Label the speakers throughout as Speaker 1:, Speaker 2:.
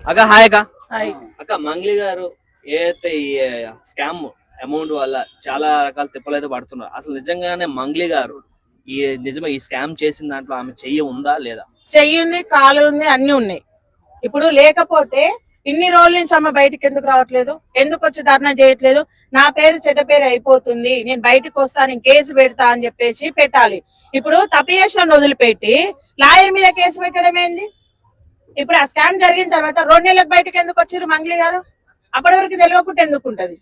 Speaker 1: అక్క హాయ్ అక్క.
Speaker 2: హాయ్.
Speaker 1: అక్క మంగ్లీ గారు ఏదైతే ఈ స్కామ్ అమౌంట్ వల్ల చాలా రకాల తిప్పలు అయితే పడుతున్నారు, అసలు నిజంగానే మంగ్లీ గారు నిజమే ఈ స్కామ్ చేసిన దాంట్లో ఆమె చెయ్యి ఉందా లేదా?
Speaker 2: చెయ్యి ఉంది, కాలు ఉంది, అన్ని ఉన్నాయి. ఇప్పుడు లేకపోతే ఇన్ని రోజుల నుంచి అమ్మ బయటకు ఎందుకు రావట్లేదు, ఎందుకు వచ్చి ధర్నా చేయట్లేదు? నా పేరు చెడ్డ పేరు అయిపోతుంది, నేను బయటకు వస్తాను, కేసు పెడతా అని చెప్పేసి పెట్టాలి. ఇప్పుడు తప్పు చేసిన వదిలిపెట్టి లాయర్ మీద కేసు పెట్టడం ఏంది? ఇప్పుడు ఆ స్కామ్ జరిగిన తర్వాత 2 నెలలకు బయటకు ఎందుకు వచ్చారు మంగ్లీ గారు? అప్పటి వరకు తెలియకుండా ఎందుకు ఉంటది?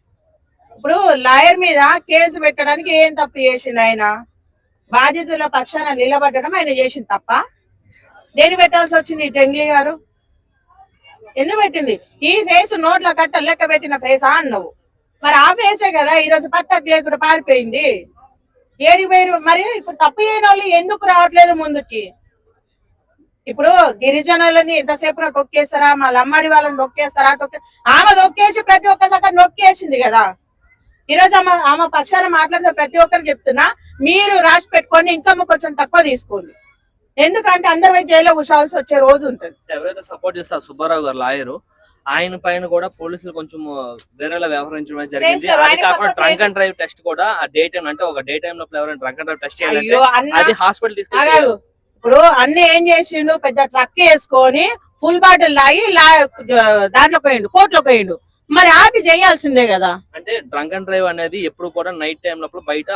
Speaker 2: ఇప్పుడు లాయర్ మీద కేసు పెట్టడానికి ఏం తప్పు చేసిండు ఆయన? బాధితుల పక్షాన నిలబడడం ఆయన చేసింది తప్ప దేని పెట్టాల్సి వచ్చింది జంగ్లీ గారు? ఎందుకు పెట్టింది? ఈ ఫేస్ నోట్ల కట్ట లెక్క పెట్టిన ఫేసా అన్నావు, మరి ఆ ఫేసే కదా ఈరోజు పక్కకు లేకుండా పారిపోయింది. ఏడికి పోయి మరి ఇప్పుడు తప్పు చేయని వాళ్ళు ఎందుకు రావట్లేదు ముందుకి? ఇప్పుడు గిరిజనులని ఎంతసేపు తొక్కేస్తారా, మా లమ్మడి వాళ్ళని తొక్కేస్తారా? ఆమె తొక్కేసి ప్రతి ఒక్కరి దగ్గర నొక్కేసింది కదా. ఈరోజు ఆమె పక్షాన మాట్లాడితే ప్రతి ఒక్కరికి చెప్తున్నా, మీరు రాసి పెట్టుకొని ఇన్కమ్ కొంచెం తక్కువ తీసుకోండి. ఎందుకంటే అందరు పోయి జైల్లో కూర్చోవాల్సి వచ్చే రోజు ఉంటుంది.
Speaker 1: ఎవరైతే సపోర్ట్ చేస్తారు సుబ్బారావు గారు లాయరు, ఆయన పైన కూడా పోలీసులు కొంచెం వేరేలా వ్యవహరించడం జరిగింది. అది కాకుండా డ్రంక్ అండ్ డ్రైవ్ టెస్ట్ కూడా ఆ డే టైం అంటే ఒక డే టైం లో ఎవరైనా డ్రంక్ అండ్ డ్రైవ్ టెస్ట్ చేయాలంటే అది హాస్పిటల్ తీసుకెళ్ళారు.
Speaker 2: ఇప్పుడు అన్ని ఏం చేసిండు, పెద్ద ట్రక్ వేసుకొని ఫుల్ బాటిల్ లాగి దాంట్లో పోయిండు, కోర్టులో పోయిండు. మరి ఆపి చేయాల్సిందే కదా.
Speaker 1: అంటే డ్రంక్ అండ్ డ్రైవ్ అనేది ఎప్పుడు కూడా నైట్ టైం లోపల బయట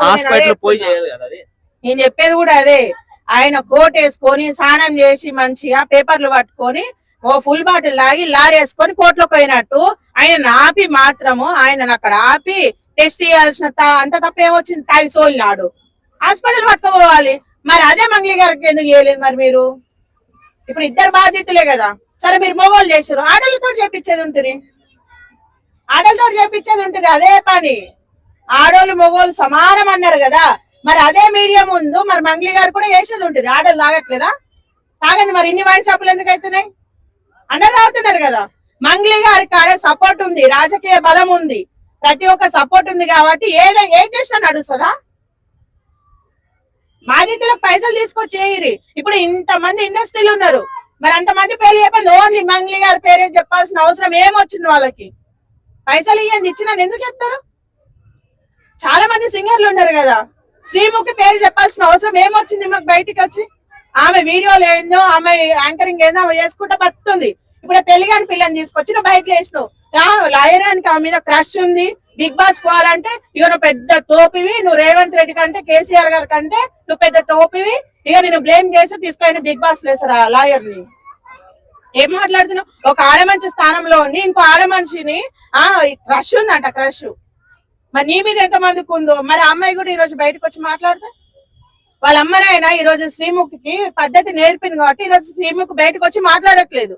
Speaker 2: హాస్పిటల్
Speaker 1: పోయి చేయాలి కదా. అది
Speaker 2: నేను చెప్పేది కూడా అదే. ఆయన కోట్ వేసుకొని స్నానం చేసి మంచిగా పేపర్లు పట్టుకొని ఓ ఫుల్ బాటిల్ లాగి లారీ వేసుకొని కోర్టులో పోయినట్టు ఆయన ఆపి మాత్రము ఆయన అక్కడ ఆపి టెస్ట్ చేయాల్సిన అంత తప్ప ఏమొచ్చింది? తాగి సోలినాడు, హాస్పిటల్ పట్టుకోవాలి. మరి అదే మంగ్లీ గారికి ఎందుకు చేయలేదు? మరి మీరు ఇప్పుడు ఇద్దరు బాధ్యతలే కదా. సరే మీరు మొగోళ్ళు చేసారు, ఆడలతో చేపించేది ఉంటుంది, అదే పని. ఆడోళ్ళు మొగోళ్ళు సమానం అన్నారు కదా, మరి అదే మీడియా ముందు మరి మంగ్లీ గారు కూడా చేసేది ఉంటుంది. ఆడలు తాగట్లేదా? తాగండి. మరి ఇన్ని వైన్ షాపులు ఎందుకు అవుతున్నాయి? అందరు తాగుతున్నారు కదా. మంగ్లీ గారికి ఆడే సపోర్ట్ ఉంది, రాజకీయ బలం ఉంది, ప్రతి ఒక్క సపోర్ట్ ఉంది కాబట్టి ఏం చేసినా నడుస్తుందా? బాధితులకు పైసలు తీసుకొచ్చేయరి. ఇప్పుడు ఇంతమంది ఇండస్ట్రీలు ఉన్నారు, మరి అంతమంది పేరు చెప్పండి. ఓన్లీ మంగ్లీ గారి పేరే చెప్పాల్సిన అవసరం ఏమొచ్చింది? వాళ్ళకి పైసలు ఇవ్వండి, ఇచ్చినా ఎందుకు చెప్తారు? చాలా మంది సింగర్లు ఉన్నారు కదా, శ్రీముఖి పేరు చెప్పాల్సిన అవసరం ఏమొచ్చింది మాకు? బయటికి వచ్చి ఆమె వీడియోలు ఏందో, ఆమె యాంకరింగ్ ఏందో ఆమె చేసుకుంటా బతుంది. ఇప్పుడు పెళ్లిగాని పిల్లని తీసుకొచ్చి నువ్వు బయట వేసినావు. లాయర్ అని ఆమె మీద క్రష్ ఉంది, బిగ్ బాస్ పోవాలంటే ఇక నువ్వు పెద్ద తోపివి, నువ్వు రేవంత్ రెడ్డి కంటే కేసీఆర్ గారి కంటే నువ్వు పెద్ద తోపివి, ఇక నేను బ్లేమ్ చేసి తీసుకొని బిగ్ బాస్ వేసారా లాయర్ ని? ఏం మాట్లాడుతున్నావు? ఒక ఆడమనిషి స్థానంలో ఉండి ఇంకో ఆడమనిషిని క్రష్ ఉందంట, క్రష్. మరి నీ మీద ఎంత మందికి ఉందో? మరి అమ్మాయి కూడా ఈ రోజు బయటకు వచ్చి మాట్లాడితే వాళ్ళ అమ్మనైనా ఈ రోజు శ్రీముఖికి పద్ధతి నేర్పింది కాబట్టి ఈ రోజు శ్రీముఖి బయటకు వచ్చి మాట్లాడట్లేదు.